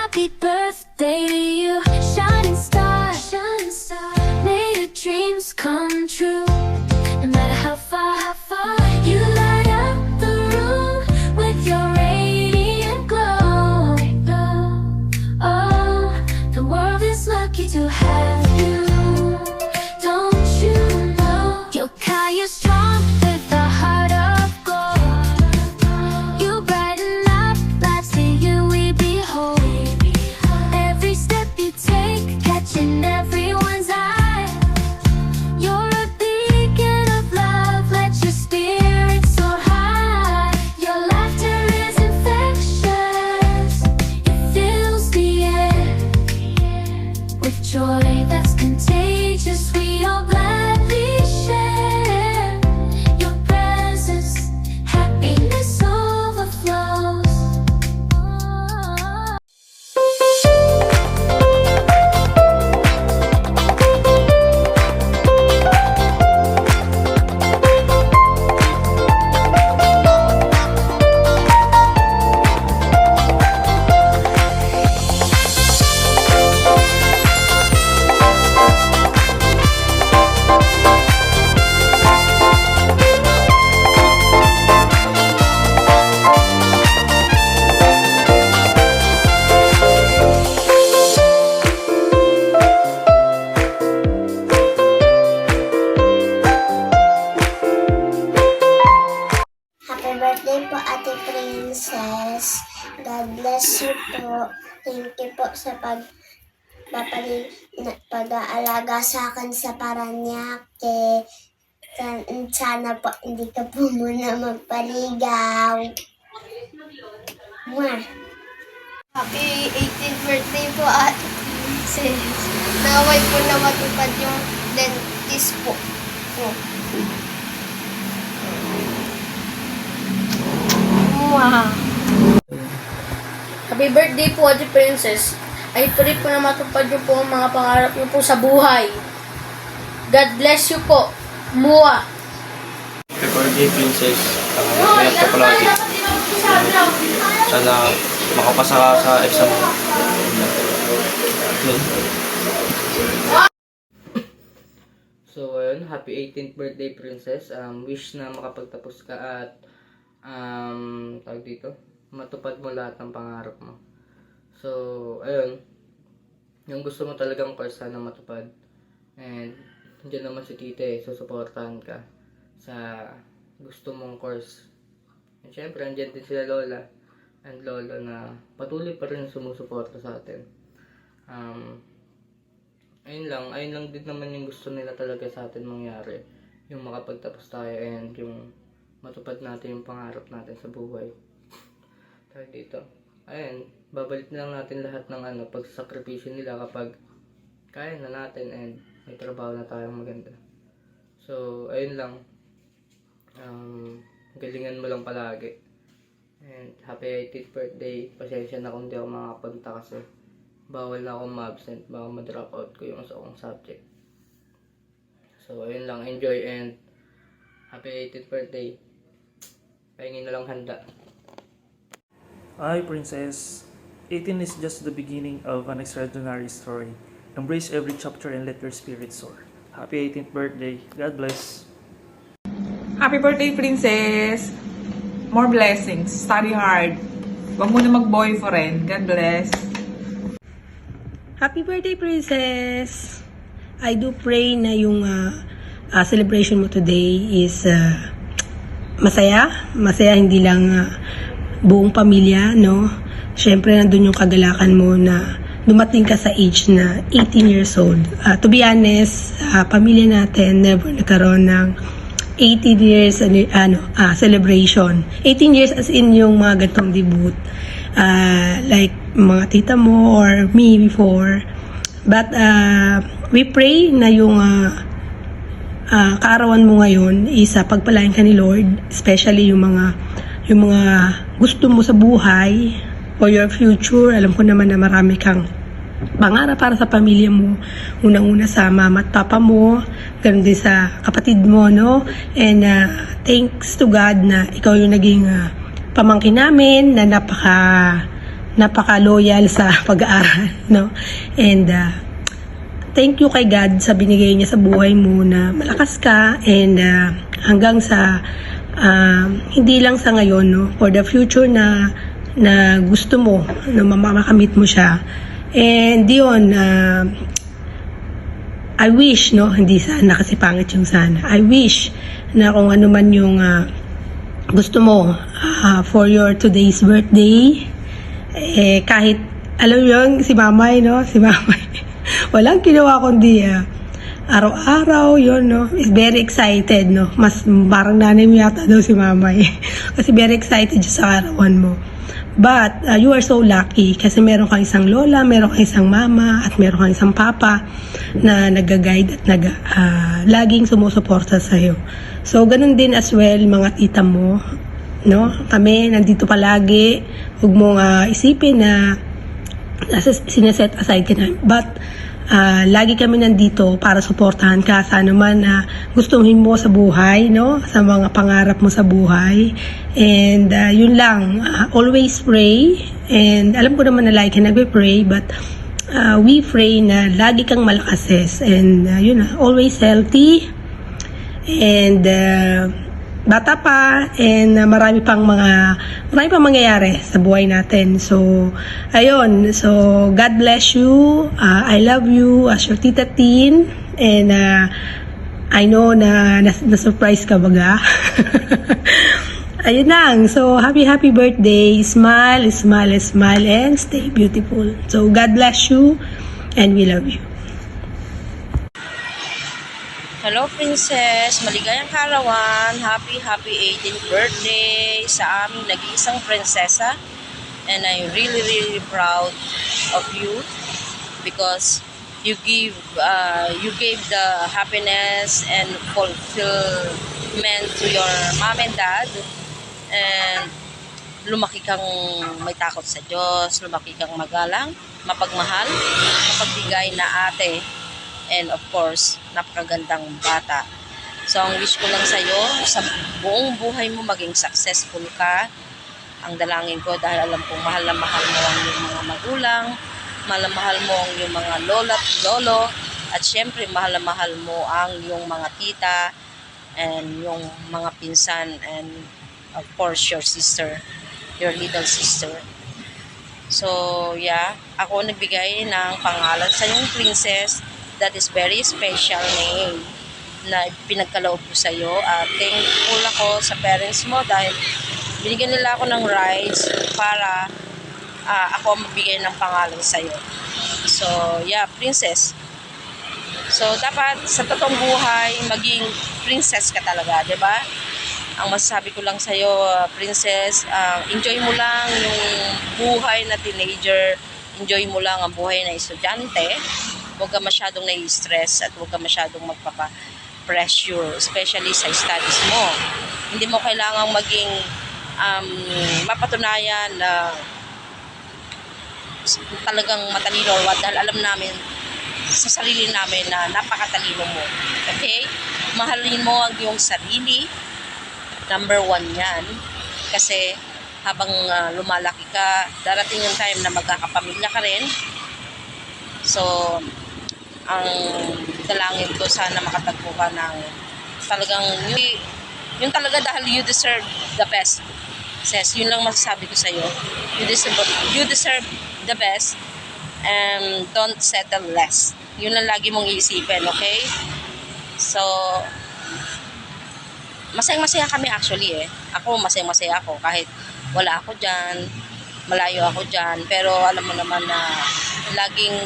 Happy birthday to you, shining star, shining star. May your dreams come true. No matter how far you light up the room with your radiant glow. Oh, the world is lucky to have you. Don't you know you're kind, you're strong with a heart of gold. You brighten up lives to you we behold. Every step you take, catching everyone's eye. You're a beacon of love, let your spirit soar high. Your laughter is infectious, it fills the air with joy that's contagious. We all gladly share your presence, happiness overflows. Happy birthday po, Ate Princess. God bless you po. Thank you po sa pag-aalaga sa akin sa Paranaque. Sana po hindi ka po muna magpaligaw. Mwah! Happy 18th birthday po, Ate Princess. Naway po na matupad yung dentist po. Wow. Happy birthday po, Ate Princess. I pray po na matupad niyo po ang mga pangarap niyo po sa buhay. God bless you po. Mua. Happy birthday, Princess. Ingat ka palagi. Sana makapasa ka sa exam mo. So, ayun. Happy 18th birthday, Princess. Wish na makapagtapos ka at tawag dito, matupad mo lahat ng pangarap mo. So, ayun. Yung gusto mo talagang first sana matupad. And, dyan naman si tite, susuportahan ka sa gusto mong course. And syempre, andyan din sila lola and lolo na patuloy pa rin sumusuporta sa atin. Ayun lang din naman yung gusto nila talaga sa atin mangyari. Yung makapagtapos tayo and yung matupad natin yung pangarap natin sa buhay. Tawag dito. Ayun, babalik na lang natin lahat ng pagsasakripisyo nila kapag kaya na natin and may trabaho na tayong maganda. So, ayun lang. Galingan mo lang palagi. And happy 18th birthday. Pasensya na kung di ako makakapunta kasi bawal na akong ma-absent. Baka ma-drop out ko yung sa akong subject. So, ayun lang. Enjoy and happy 18th birthday. Pahingin na lang handa. Hi, Princess. 18 is just the beginning of an extraordinary story. Embrace every chapter and let your spirit soar. Happy 18th birthday. God bless. Happy birthday, Princess! More blessings. Study hard. Huwag mo na mag-boyfriend. God bless. Happy birthday, Princess! I do pray na yung celebration mo today is masaya, hindi lang buong pamilya, no? Syempre, nandun yung kagalakan mo na dumating ka sa age na 18 years old. To be honest, pamilya natin never nagkaroon ng 18 years celebration. 18 years as in yung mga gantong debut. Like mga tita mo or me before. But we pray na yung kaarawan mo ngayon is pagpalain ka ni Lord, especially yung mga gusto mo sa buhay or your future. Alam ko naman na marami kang pangarap para sa pamilya mo. Unang-una sa mama at papa mo, ganun din sa kapatid mo, no? And thanks to God na ikaw yung naging pamangkin namin na napaka-loyal sa pag-aaral, no? And thank you kay God sa binigay niya sa buhay mo na malakas ka and hanggang sa hindi lang sa ngayon, no? For the future na gusto mo, na makamit mo siya. And yun, I wish, no? Hindi sana kasi pangit yung sana. I wish na kung ano man yung gusto mo for your today's birthday, kahit, alam yung si Mamay, no? Si Mamay. Walang ginawa kundi araw-araw, yun, no? Is very excited, no? Mas parang nanay mo yata daw si Mamay. Kasi very excited siya sa arawan mo. But, you are so lucky kasi meron kang isang lola, meron kang isang mama, at meron kang isang papa na nag-guide at laging sumusuporta sa'yo. So, ganun din as well, mga tita mo, no? Kami, nandito palagi. Huwag mong isipin na sineset aside ka na. But, lagi kami nandito para suportahan ka sa anuman na gustuhin mo sa buhay, no? Sa mga pangarap mo sa buhay. And yun lang, always pray. And alam ko naman na like ka nagpe-pray, but we pray na lagi kang malakas. And yun na, always healthy. And bata pa, and marami pang mangyayari sa buhay natin. So, ayun. So, God bless you. I love you as your Tita Tin. And I know na na-surprise ka baga. Ayun lang. So, happy birthday. Smile, smile, smile, and stay beautiful. So, God bless you, and we love you. Hello, Princess! Maligayang karawan! Happy 18th birthday sa aming nag-iisang prinsesa. And I'm really proud of you because you gave the happiness and fulfillment to your mom and dad. And lumaki kang may takot sa Diyos, lumaki kang magalang, mapagmahal, mapagbigay na ate. And of course, napakagandang bata. So, ang wish ko lang sa'yo, sa buong buhay mo, maging successful ka. Ang dalangin ko dahil alam kong mahal na mahal mo ang iyong mga magulang, mahal na mahal mo ang iyong mga lola at lolo, at syempre mahal na mahal mo ang iyong mga tita, and yung mga pinsan, and of course, your sister, your little sister. So, yeah, ako nagbigay ng pangalan sa iyong princess. That is very special name na pinagkaloob ko sa iyo. Thankful ako sa parents mo dahil binigyan nila ako ng rights para ako magbigay ng pangalan sa iyo. So, yeah, princess. So, dapat sa totoong buhay, maging princess ka talaga, di ba? Ang masasabi ko lang sa iyo, princess, enjoy mo lang yung buhay na teenager, enjoy mo lang ang buhay na estudyante. Huwag ka masyadong nai-stress at huwag ka masyadong magpapa-pressure, especially sa studies mo. Hindi mo kailangang maging mapatunayan na talagang matalino or what, dahil alam namin sa sarili namin na napakatalino mo. Okay? Mahalin mo ang iyong sarili. Number 1 yan. Kasi habang lumalaki ka, darating yung time na magkakapamilya ka rin. So, ang dalangin ko, sana makatagpo ka ng talagang yung talaga, dahil you deserve the best. Says, yun lang masasabi ko sa iyo. You deserve the best, and don't settle less. Yun lang lagi mong iisipin, okay? So, masayang-masaya kami actually Ako, masayang-masaya ako kahit wala ako dyan, malayo ako dyan, pero alam mo naman na laging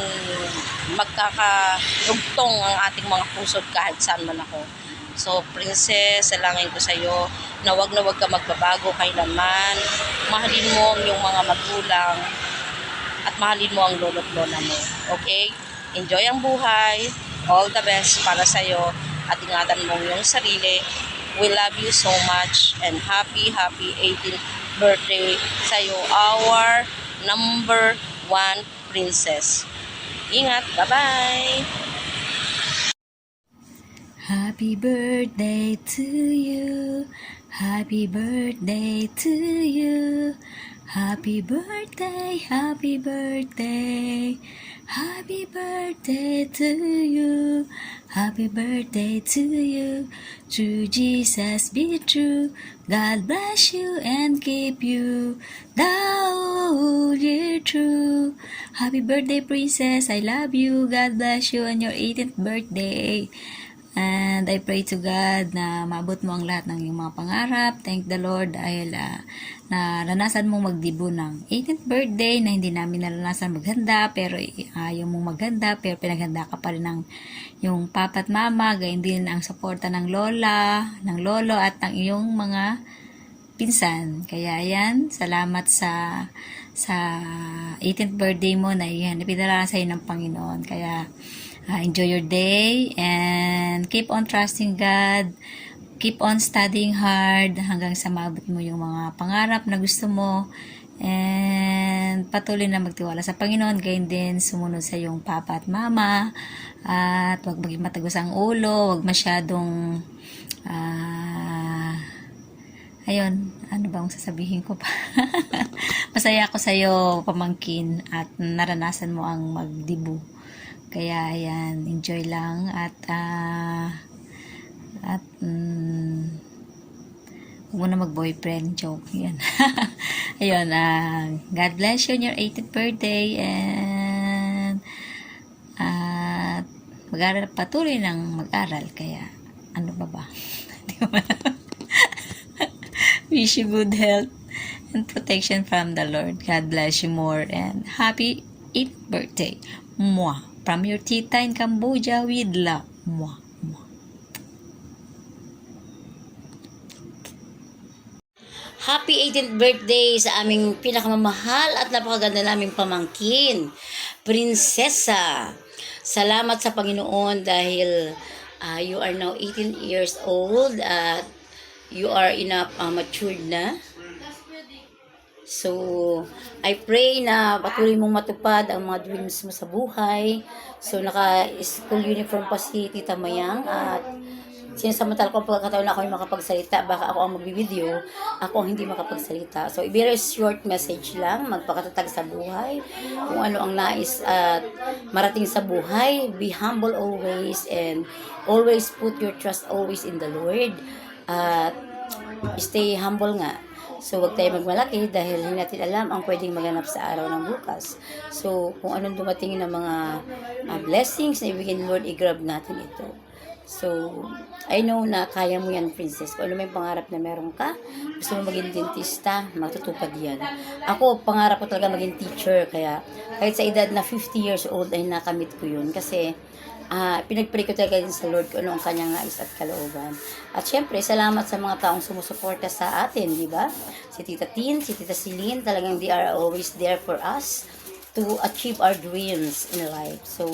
magkakarugtong ang ating mga puso kahit saan man ako. So, princess, salangin ko sa iyo na wag ka magbabago kailanman. Mahalin mo ang iyong mga magulang at mahalin mo ang lolo't lola mo. Okay? Enjoy ang buhay. All the best para sa iyo at ingatan mo ang iyong sarili. We love you so much and happy 18th birthday sa iyo, our number 1 princess. Ingat, bye-bye! Happy birthday to you. Happy birthday to you. Happy birthday, happy birthday, happy birthday to you, happy birthday to you. True Jesus be true, God bless you and keep you the whole year through. Happy birthday, princess, I love you, God bless you on your 18th birthday. And I pray to God na maabot mo ang lahat ng iyong mga pangarap. Thank the Lord dahil naranasan mong magdibo ng 18th birthday na hindi namin naranasan maghanda pero ayaw mong maghanda pero pinaghanda ka pa rin ng yung papa at mama, gayon din ang suporta ng lola, ng lolo at ng iyong mga pinsan. Kaya yan, salamat sa 18th birthday mo na yan, ipinaraan sa'yo ng Panginoon. Kaya enjoy your day and keep on trusting God. Keep on studying hard hanggang sa maabot mo yung mga pangarap na gusto mo. And patuloy na magtiwala sa Panginoon. Gayon din sumunod sa iyong papa at mama. At huwag maging matagos ang ulo. Huwag masyadong ayun, ano ba ang sasabihin ko pa? Masaya ako sa iyo, pamangkin, at naranasan mo ang magdibo. Kaya ayan, enjoy lang at huwag mo na mag-boyfriend, joke yan. Ayun, God bless you on your 18th birthday and mag-aral, patuloy ng mag-aral. Kaya ano ba? Wish you good health and protection from the Lord. God bless you more and happy 8th birthday. Mwah. From your tita in Cambodia with love. Mwah. Happy 18th birthday sa aming pinakamamahal at napakaganda naming pamangkin, Prinsesa. Salamat sa Panginoon dahil you are now 18 years old at you are enough matured na. So, I pray na patuloy mong matupad ang mga dreams mo sa buhay. So, naka-school uniform pa si Tita Mayang at sinasamantala ko ang pagkakataon na ako yung makapagsalita. Baka ako ang magbibideo, ako ang hindi makapagsalita. So, very short message lang, magpakatatag sa buhay. Kung ano ang nais at marating sa buhay, be humble always and always put your trust always in the Lord. At stay humble nga. So, huwag tayo magmalaki dahil hindi natin alam ang pwedeng maganap sa araw ng bukas. So, kung anong dumating na mga blessings na ibigay ni Lord, i-grab natin ito. So, I know na kaya mo yan, princess. Kung ano may pangarap na meron ka, gusto mo maging dentista, matutupad yan. Ako, pangarap ko talaga maging teacher. Kaya, kahit sa edad na 50 years old, ay nakamit ko yun. Kasi, pinagpray ko talaga din sa Lord kung ano ang kanyang nais at kalooban. At syempre, salamat sa mga taong sumusuporta sa atin, di ba? Si Tita Tin, si Tita Celine, talagang they are always there for us to achieve our dreams in life. So,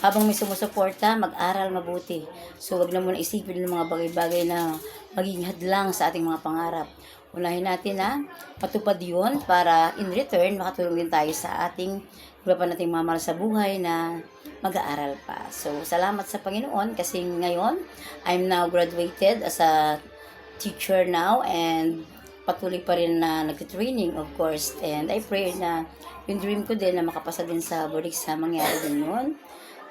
habang may sumusuporta, mag-aral mabuti. So, wag na muna isipin ng mga bagay-bagay na maging hadlang sa ating mga pangarap. Unahin natin na patupad yun para in return, makatulong din tayo sa ating iba pa nating mamahal sa buhay na mag-aaral pa. So, salamat sa Panginoon kasi ngayon, I'm now graduated as a teacher now and patuloy pa rin na nag-training, of course. And I pray na yung dream ko din na makapasa din sa board exam, mangyari din yun.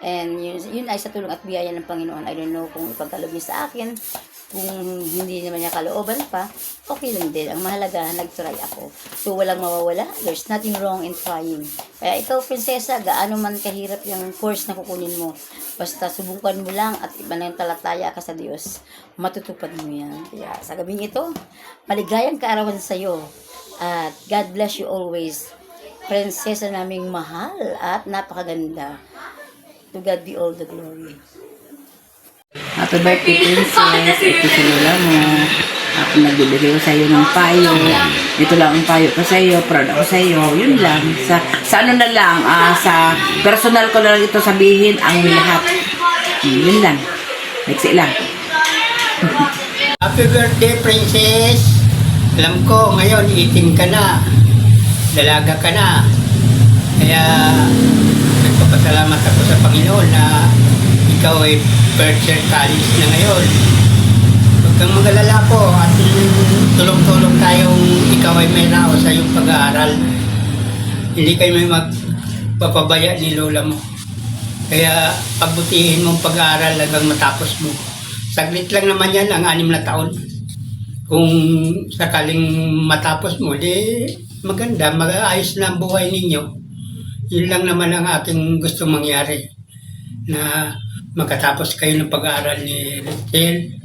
And yun ay sa tulong at biyaya ng Panginoon. I don't know kung ipagkaloob niya sa akin. Kung hindi naman niya kalooban pa, okay lang din. Ang mahalaga, nag-try ako. So, walang mawawala. There's nothing wrong in trying. Kaya ikaw, prinsesa, gaano man kahirap yung course na kukunin mo. Basta subukan mo lang at mananampalataya ka sa Diyos. Matutupad mo yan. Kaya sa gabing ito, maligayang kaarawan sa iyo. At God bless you always. Prinsesa naming mahal at napakaganda. To God be all the glory. Happy birthday, princess. Ito sa lola mo. Ako nagbibigay ko sa iyo ng payo. Ito lang ang payo ko sa iyo. Proud ako sa iyo. Yun lang. Sa ano na lang. Sa personal ko na lang ito sabihin ang lahat. Yun lang. Next lang. Happy birthday, princess. Alam ko, ngayon, 18 ka na. Dalaga ka na. Kaya, nagpapasalamat ako sa Panginoon na ikaw ay first year college na ngayon. Huwag kang mag-alala po at tulong-tulong tayong ikaw ay may rao sa iyong pag-aaral. Hindi kayo may magpapabaya ni lola mo. Kaya pagbutihin mong pag-aaral hanggang matapos mo. Saglit lang naman yan, ang 6 na taon. Kung sakaling matapos mo, di maganda, mag-aayos na ang buhay ninyo. Yun lang naman ang aking gusto mangyari. Na magkatapos kayo ng pag-aaral ni Rachel,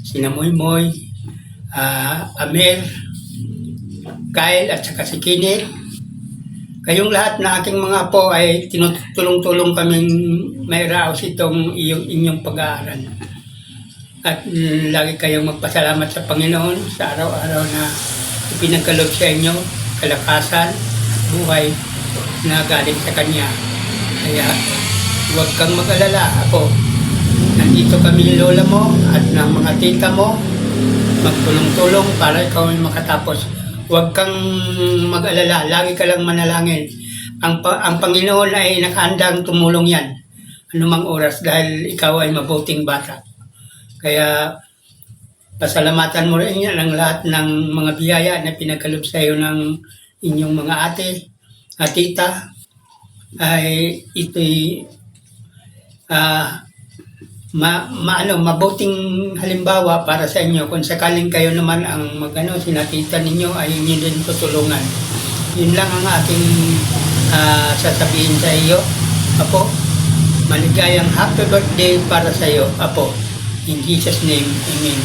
sina Moymoy, Amel, Kyle at saka si Kenneth. Kayong lahat na aking mga apo ay tinutulong-tulong kaming may raos itong inyong pag-aaral. At lagi kayong magpasalamat sa Panginoon sa araw-araw na ipinagkaloob sa inyo, kalakasan, buhay na galing sa Kanya. Kaya huwag kang mag-alala, ako. Nandito kami ni lola mo at ng mga tita mo, magtulong-tulong para ikaw ay makatapos. Huwag kang mag-alala, lagi ka lang manalangin. Ang Panginoon ay nakahandang tumulong yan anumang oras dahil ikaw ay mabuting bata. Kaya pasalamatan mo rin yan ang lahat ng mga biyaya na pinagkaloob sa iyo ng inyong mga ate at tita. Ay ito'y mabuting halimbawa para sa inyo kung sakaling kayo naman ang sinatita ninyo ay inyo din tutulungan. Yun lang ang aking sasabihin sa iyo, Apo. Maligayang happy birthday para sa iyo, Apo. In Jesus' name, Amen.